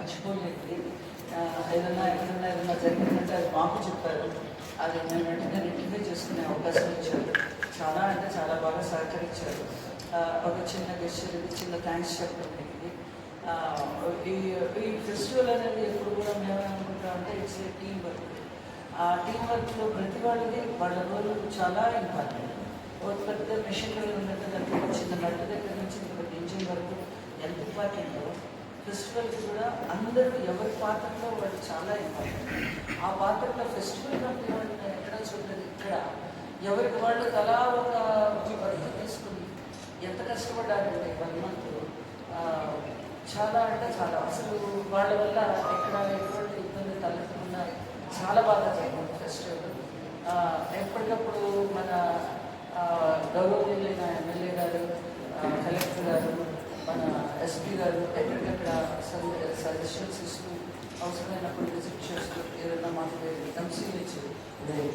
మర్చిపోలేదు. ఏదైనా జరిగిందంటే అది మాకు చెప్పారు. అది మేము వెంటనే రెక్టిఫై చేసుకునే అవకాశం ఇచ్చారు. చాలా అంటే చాలా బాగా సహకరించారు. ఒక చిన్న గెస్చర్, చిన్న థ్యాంక్స్ చెప్పడం జరిగింది. ఈ ఫెస్టివల్ అనేది ఎప్పుడు కూడా మేమేమనుకుంటామంటే ఇట్స్ ఏ టీం వర్క్. ఆ టీం వర్క్లో ప్రతి వాళ్ళకి వాళ్ళ రోల్ చాలా ఇంపార్టెంట్. ఒక పెద్ద మెషినరీ ఉన్నట్టు దానికి ఒక చిన్న నట్టు దగ్గర నుంచి ఒక ఇంజిన్ వరకు ఎంత ఇంపార్టెంటో ఫెస్టివల్కి కూడా అందరూ ఎవరి పాత్రలో వాళ్ళు చాలా ఇంపార్టెంట్. ఆ పాత్రలో ఫెస్టివల్ కంటే వాళ్ళు ఎక్కడ చూడలేదు. ఇక్కడ ఎవరికి వాళ్ళు తలా ఒక వర్క్ తీసుకుని ఎంత కష్టపడ్డారంటే 1 month చాలా అంటే చాలా అసలు వాళ్ళ వల్ల ఎక్కడ ఎటువంటి ఇబ్బంది తలెత్తకుండా చాలా బాగా జరిగింది ఫెస్టివల్. ఎప్పటికప్పుడు మన గౌరవనీయులైన ఎమ్మెల్యే గారు, కలెక్టర్ గారు, మన ఎస్పీ గారు ఎక్కడికక్కడ సజెషన్స్ ఇస్తూ అవసరమైనప్పుడు విజిట్ చేస్తూ ఏదైనా మాకు ఎంసీహెచ్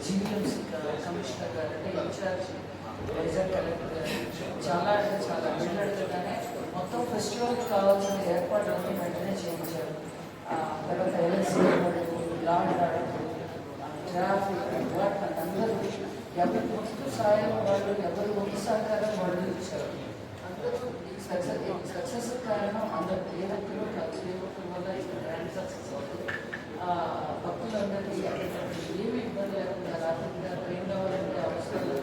జీవీఎంసీ కమిషనర్ గారు అంటే ఇన్ఛార్జ్ వైజాగ్ కలెక్టర్ గారు చాలా అంటే చాలా అడిగానే మొత్తం ఫెస్టివల్కి కావాల్సిన ఏర్పాట్లన్నీ వెంటనే చేయించారు. తర్వాత LSC law and order, traffic department అందరూ ఎవరి మొత్తం సాయం వాళ్ళు ఎవరు ఒక సహకారం వాళ్ళు ఇచ్చారు. అందరూ ఈ సక్సెస్ కారణం అందరూ ఏ ఒక్కరు కాదు, ఏ ఒక్కరి వల్ల ఇక్కడ గ్రాండ్ సక్సెస్ అవుతుంది. భక్తులందరికీ ఏమి ఇబ్బంది లేకుండా రాకుండా ట్రైన్ కావాలంటే అవసరాలు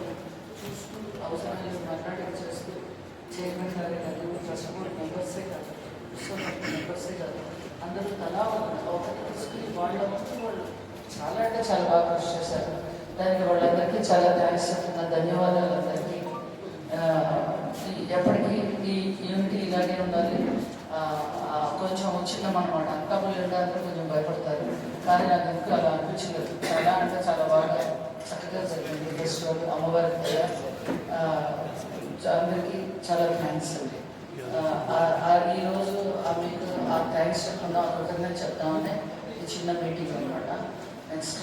చూస్తూ అవసరాలు మాట్లాడి చేస్తూ చైర్మన్ గారే కాదు, ట్రస్ట్ బోర్డ్ మెంబర్సే కాదు, ఉత్సవ మెంబర్సే కాదు, అందరూ తలా ఒకటి తీసుకుని వాళ్ళ మొత్తం వాళ్ళు చాలా అంటే చాలా బాగా కృషి చేశారు. దానికి వాళ్ళందరికీ చాలా థ్యాంక్స్ చెప్తున్నా, ధన్యవాదాలు అందరికీ. ఎప్పటికీ ఈ యూనిటీ ఇలాగే ఉండాలి. కొంచెం వచ్చినాం అనమాట, అంకాపులు వెళ్ళడానికి కొంచెం భయపడతారు, కానీ నాకు ఎందుకు అలా అనిపించలేదు. చాలా అంటే చాలా బాగా చక్కగా జరిగింది ఫెస్టివల్. అమ్మవారికి కూడా అందరికీ చాలా థ్యాంక్స్ అండి. ఈరోజు మీకు ఆ థ్యాంక్స్ చెప్పకుండా కృతజ్ఞత చెప్తామని ఈ చిన్న మీటింగ్ అనమాట. నెక్స్ట్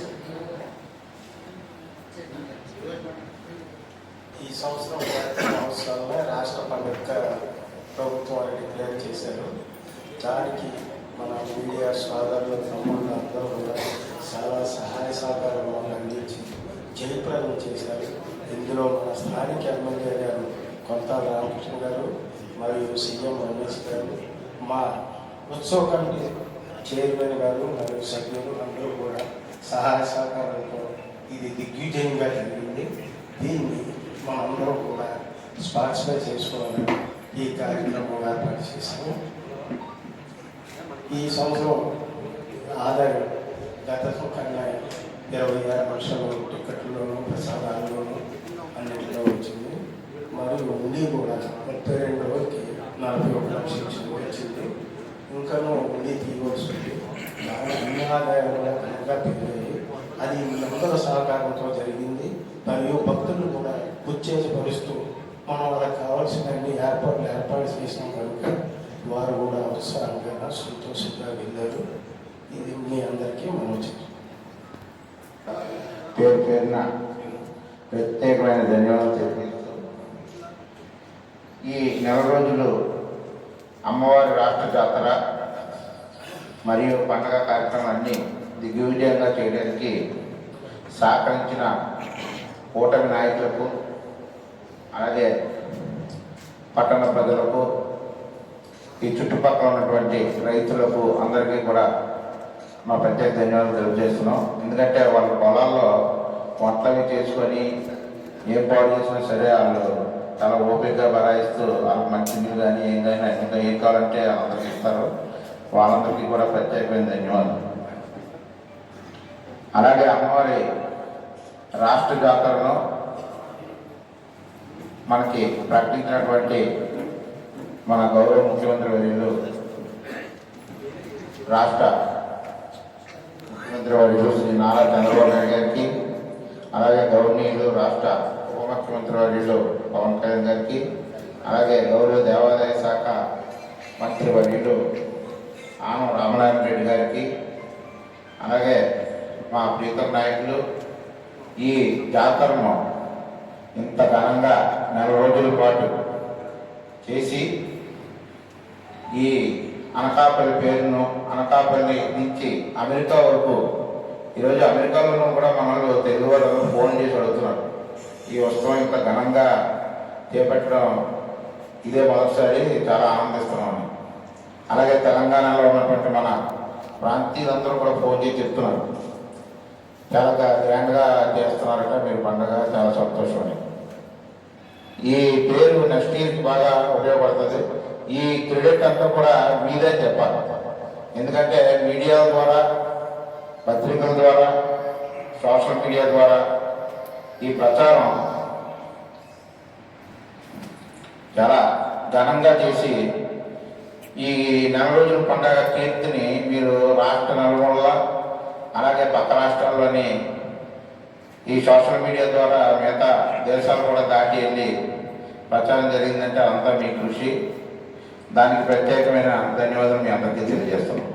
ఈ సంవత్సరం మహోత్సవంలో రాష్ట్ర పండుగ ప్రభుత్వం వారు డిక్లేర్ చేశారు. దానికి మన మీడియా సోదరులు తమ్ముళ్ళు అందరూ కూడా చాలా సహాయ సహకారాలు అందించి జయప్రదం చేశారు. ఇందులో మన స్థానిక ఎమ్మెల్యే గారు కొంతా రామకృష్ణ గారు మరియు సీఎం రమేష్ గారు, మా ఉత్సవ కమిటీ చైర్మన్ గారు మరియు సభ్యులు అందరూ కూడా సహాయ సహకారంతో ఇది దిగ్విజయంగా జరిగింది. దీన్ని మనందరం కూడా స్పాన్సర్ చేసుకోవాలని ఈ కార్యక్రమం ఏర్పాటు చేశాము. ఈ సంవత్సరం ఆదాయం గత కన్నా 26 లక్షల టికెట్లలోనూ ప్రసాదాల్లోనూ అన్నింటిలో వచ్చింది. మరియు ఉండి కూడా 32 రోజులకి 41 లక్షలు వచ్చింది. ఇంకనూ ఉండి తీయవలసింది. దాని అన్ని ఆదాయాలు కూడా కనుక పెరిగాయి. అది అందరూ సహకారంతో జరిగింది. మరియు భక్తులు కూడా ఉత్తేజపరుస్తూ మనం వాళ్ళకి కావాల్సిన అన్ని ఏర్పాటు చేసినాం కనుక వారు కూడా ఉత్సాహంగా సంతోషంగా వెళ్ళారు. ఇది మీ అందరికీ మనం పేరు పేరున ప్రత్యేకమైన ధన్యవాదాలు తెలియజేస్తూ ఈ నెల రోజులు అమ్మవారి రాష్ట్ర జాతర మరియు పండగ కార్యక్రమాన్ని దిగ్విజయంగా చేయడానికి సహకరించిన కూటమి నాయకులకు, అలాగే పట్టణ ప్రజలకు, ఈ చుట్టుపక్కల ఉన్నటువంటి రైతులకు అందరికీ కూడా మా ప్రత్యేక ధన్యవాదాలు తెలియజేస్తున్నాం. ఎందుకంటే వాళ్ళ పొలాల్లో వంటలు చేసుకొని ఏం పాడు చేసినా సరే వాళ్ళు చాలా ఓపికగా బరాయిస్తూ వాళ్ళకి మంచి నీళ్ళు కానీ ఏదైనా ఇంకా ఏం కావాలంటే అందరికి ఇస్తారు. వాళ్ళందరికీ కూడా ప్రత్యేకమైన ధన్యవాదాలు. అలాగే అమ్మవారి రాష్ట్ర జాతరను మనకి ప్రకటించినటువంటి మన గౌరవ ముఖ్యమంత్రి వర్యులు, రాష్ట్ర ముఖ్యమంత్రి వర్యులు శ్రీ నారా చంద్రబాబు నాయుడు గారికి, అలాగే గౌరవనీయులు రాష్ట్ర ఉప ముఖ్యమంత్రి వర్యులు పవన్ కళ్యాణ్ గారికి, అలాగే గౌరవ దేవాదాయ శాఖ మంత్రి వర్యులు ఆనం రామనారాయణ రెడ్డి గారికి, అలాగే మా ప్రీతం నాయకులు ఈ జాతరను ఇంత ఘనంగా 4 రోజుల పాటు చేసి ఈ అనకాపల్లి పేరును, అనకాపల్లి నుంచి అమెరికా వరకు, ఈరోజు అమెరికాలో కూడా మన వాళ్ళు తెలుగు వాళ్ళు ఫోన్ చేసి అడుగుతున్నారు. ఈ ఉత్సవం ఇంత ఘనంగా చేపట్టడం ఇదే మొదటిసారి, చాలా ఆనందిస్తున్నాను. అలాగే తెలంగాణలో ఉన్నటువంటి మన ప్రాంతీయులందరూ కూడా ఫోన్ చేసి చెప్తున్నారు, చాలా గ్రాండ్గా చేస్తున్నారట మీరు పండుగ, చాలా సంతోషమని. ఈ పేరు నెక్స్ట్ ఇయర్కి బాగా ఉపయోగపడుతుంది. ఈ క్రెడిట్ అంతా కూడా మీదే చెప్పాలి. ఎందుకంటే మీడియా ద్వారా, పత్రికల ద్వారా, సోషల్ మీడియా ద్వారా ఈ ప్రచారం చాలా ఘనంగా చేసి ఈ నెల రోజుల పండుగ కీర్తిని మీరు రాష్ట్ర నలుమూలల, అలాగే పక్క రాష్ట్రాల్లోని ఈ సోషల్ మీడియా ద్వారా మిగతా దేశాలు కూడా దాటి వెళ్ళి ప్రచారం జరిగిందంటే అంతా మీ కృషి. దానికి ప్రత్యేకమైన ధన్యవాదాలు మీ అందరికీ తెలియజేస్తున్నాం.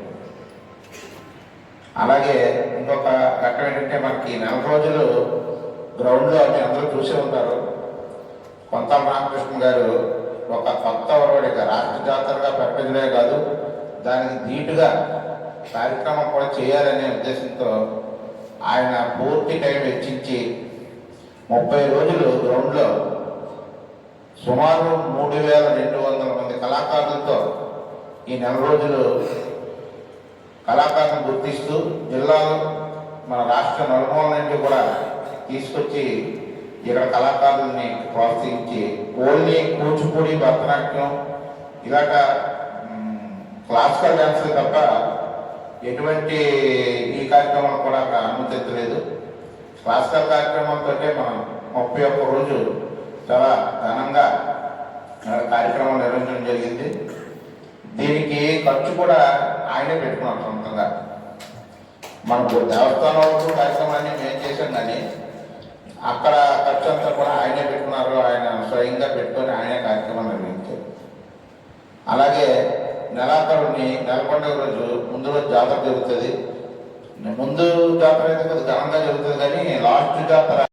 అలాగే ఇంకొక ఘట్టం ఏంటంటే, మనకి నెల రోజులు గ్రౌండ్లో మీ అందరూ చూసే ఉంటారు, కొంతాల రామకృష్ణ గారు ఒక కొత్త ఒరవడిగా రాష్ట్ర జాతరగా ప్రకటించడే కాదు, దానికి ధీటుగా కార్యక్రమం కూడా చేయాలనే ఉద్దేశంతో ఆయన పూర్తి టైం వెచ్చించి 30 రోజులు గ్రౌండ్లో సుమారు 3200 మంది కళాకారులతో ఈ నెల రోజులు కళాకారులను గుర్తిస్తూ జిల్లాలో మన రాష్ట్ర నలుమూల నుండి కూడా తీసుకొచ్చి ఇక్కడ కళాకారుల్ని ప్రోత్సహించి ఓన్లీ కూచిపూడి, భరతనాట్యం ఇలాగ క్లాసికల్ డ్యాన్స్లు తప్ప ఎటువంటి ఈ కార్యక్రమాలు కూడా అక్కడ అనుమతించలేదు. క్లాసికల్ కార్యక్రమాలతో మనం 31 రోజు చాలా ఘనంగా కార్యక్రమం నిర్వహించడం జరిగింది. దీనికి ఖర్చు కూడా ఆయనే పెట్టుకున్నాం సొంతంగా. మనకు దేవస్థానం వరకు కార్యక్రమాన్ని మేము చేసాం, కానీ అక్కడ ఖర్చు అంతా కూడా ఆయనే పెట్టుకున్నారు. ఆయన స్వయంగా పెట్టుకొని ఆయనే కార్యక్రమం నిర్వహించారు. అలాగే నెలాఖరుని నెల పండుగ రోజు ముందు రోజు జాతర జరుగుతుంది. ముందు జాతర అయితే కొద్దిగా ఘనంగా జరుగుతుంది, కానీ లాస్ట్ జాతర